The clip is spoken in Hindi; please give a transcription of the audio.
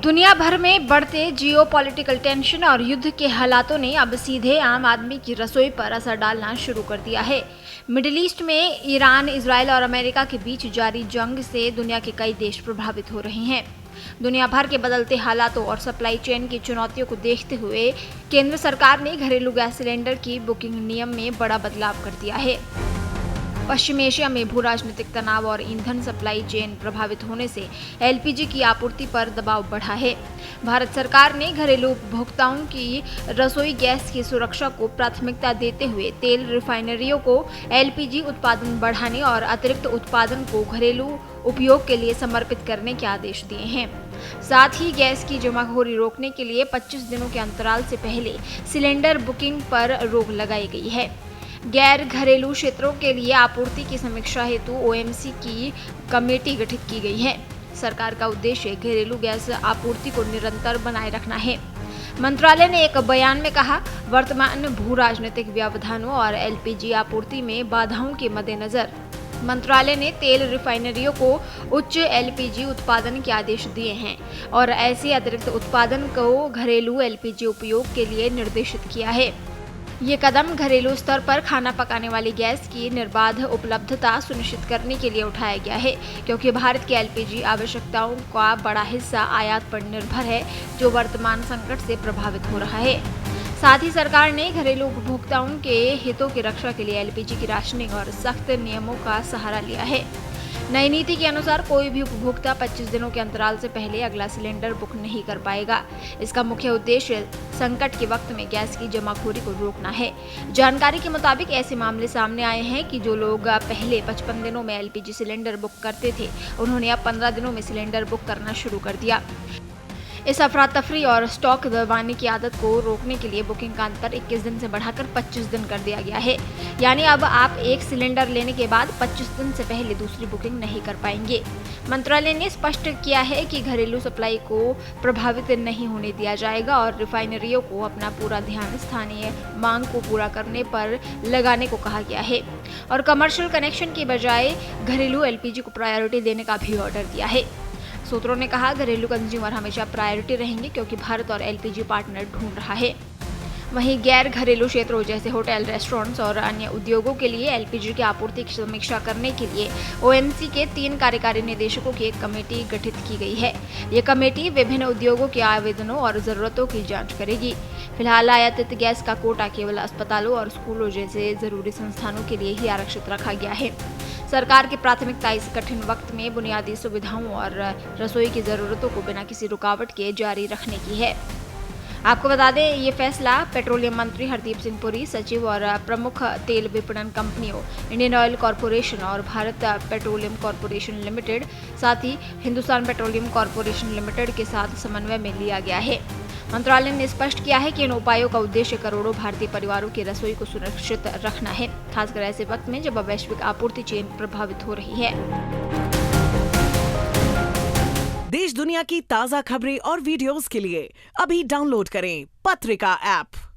दुनिया भर में बढ़ते जियोपॉलिटिकल टेंशन और युद्ध के हालातों ने अब सीधे आम आदमी की रसोई पर असर डालना शुरू कर दिया है। मिडिल ईस्ट में ईरान, इजराइल और अमेरिका के बीच जारी जंग से दुनिया के कई देश प्रभावित हो रहे हैं। दुनिया भर के बदलते हालातों और सप्लाई चेन की चुनौतियों को देखते हुए केंद्र सरकार ने घरेलू गैस सिलेंडर की बुकिंग नियम में बड़ा बदलाव कर दिया है। पश्चिम एशिया में भू राजनीतिक तनाव और ईंधन सप्लाई चेन प्रभावित होने से एलपीजी की आपूर्ति पर दबाव बढ़ा है। भारत सरकार ने घरेलू उपभोक्ताओं की रसोई गैस की सुरक्षा को प्राथमिकता देते हुए तेल रिफाइनरियों को एलपीजी उत्पादन बढ़ाने और अतिरिक्त उत्पादन को घरेलू उपयोग के लिए समर्पित करने के आदेश दिए हैं। साथ ही गैस की जमाखोरी रोकने के लिए 25 दिनों के अंतराल से पहले सिलेंडर बुकिंग पर रोक लगाई गई है। गैर घरेलू क्षेत्रों के लिए आपूर्ति की समीक्षा हेतु ओएमसी की कमेटी गठित की गई है। सरकार का उद्देश्य घरेलू गैस आपूर्ति को निरंतर बनाए रखना है। मंत्रालय ने एक बयान में कहा, वर्तमान भू राजनीतिक व्यवधानों और एलपीजी आपूर्ति में बाधाओं के मद्देनजर मंत्रालय ने तेल रिफाइनरियों को उच्च एलपीजी उत्पादन के आदेश दिए हैं और ऐसे अतिरिक्त उत्पादन को घरेलू एलपीजी उपयोग के लिए निर्देशित किया है। ये कदम घरेलू स्तर पर खाना पकाने वाली गैस की निर्बाध उपलब्धता सुनिश्चित करने के लिए उठाया गया है, क्योंकि भारत की एलपीजी आवश्यकताओं का बड़ा हिस्सा आयात पर निर्भर है, जो वर्तमान संकट से प्रभावित हो रहा है। साथ ही सरकार ने घरेलू उपभोक्ताओं के हितों की रक्षा के लिए एलपीजी की राशनिंग और सख्त नियमों का सहारा लिया है। नई नीति के अनुसार कोई भी उपभोक्ता 25 दिनों के अंतराल से पहले अगला सिलेंडर बुक नहीं कर पाएगा। इसका मुख्य उद्देश्य संकट के वक्त में गैस की जमाखोरी को रोकना है। जानकारी के मुताबिक ऐसे मामले सामने आए हैं कि जो लोग पहले 55 दिनों में एलपीजी सिलेंडर बुक करते थे, उन्होंने अब 15 दिनों में सिलेंडर बुक करना शुरू कर दिया। इस अफरा तफरी और स्टॉक दबाने की आदत को रोकने के लिए बुकिंग का अंतर 21 दिन से बढ़ाकर 25 दिन कर दिया गया है। यानी अब आप एक सिलेंडर लेने के बाद 25 दिन से पहले दूसरी बुकिंग नहीं कर पाएंगे। मंत्रालय ने स्पष्ट किया है कि घरेलू सप्लाई को प्रभावित नहीं होने दिया जाएगा और रिफाइनरियों को अपना पूरा ध्यान स्थानीय मांग को पूरा करने पर लगाने को कहा गया है और कमर्शियल कनेक्शन के बजाय घरेलू एलपीजी को प्रायोरिटी देने का भी ऑर्डर दिया है। सूत्रों ने कहा, घरेलू कंज्यूमर हमेशा प्रायोरिटी रहेंगे क्योंकि भारत और एलपीजी पार्टनर ढूंढ रहा है। वहीं गैर घरेलू क्षेत्रों जैसे होटल, रेस्टोरेंट्स और अन्य उद्योगों के लिए एलपीजी की आपूर्ति की समीक्षा करने के लिए ओएमसी के 3 कार्यकारी निदेशकों की एक कमेटी गठित की गई है। ये कमेटी विभिन्न उद्योगों के आवेदनों और जरूरतों की जांच करेगी। फिलहाल आयातित गैस का कोटा केवल अस्पतालों और स्कूलों जैसे जरूरी संस्थानों के लिए ही आरक्षित रखा गया है। सरकार की प्राथमिकता इस कठिन वक्त में बुनियादी सुविधाओं और रसोई की जरूरतों को बिना किसी रुकावट के जारी रखने की है। आपको बता दें, ये फैसला पेट्रोलियम मंत्री हरदीप सिंह पुरी, सचिव और प्रमुख तेल विपणन कंपनियों इंडियन ऑयल कॉरपोरेशन और भारत पेट्रोलियम कॉरपोरेशन लिमिटेड, साथ ही हिंदुस्तान पेट्रोलियम कॉरपोरेशन लिमिटेड के साथ समन्वय में लिया गया है। मंत्रालय ने स्पष्ट किया है कि इन उपायों का उद्देश्य करोड़ों भारतीय परिवारों की रसोई को सुरक्षित रखना है, खासकर ऐसे वक्त में जब वैश्विक आपूर्ति चेन प्रभावित हो रही है। देश दुनिया की ताजा खबरें और वीडियोस के लिए अभी डाउनलोड करें पत्रिका ऐप।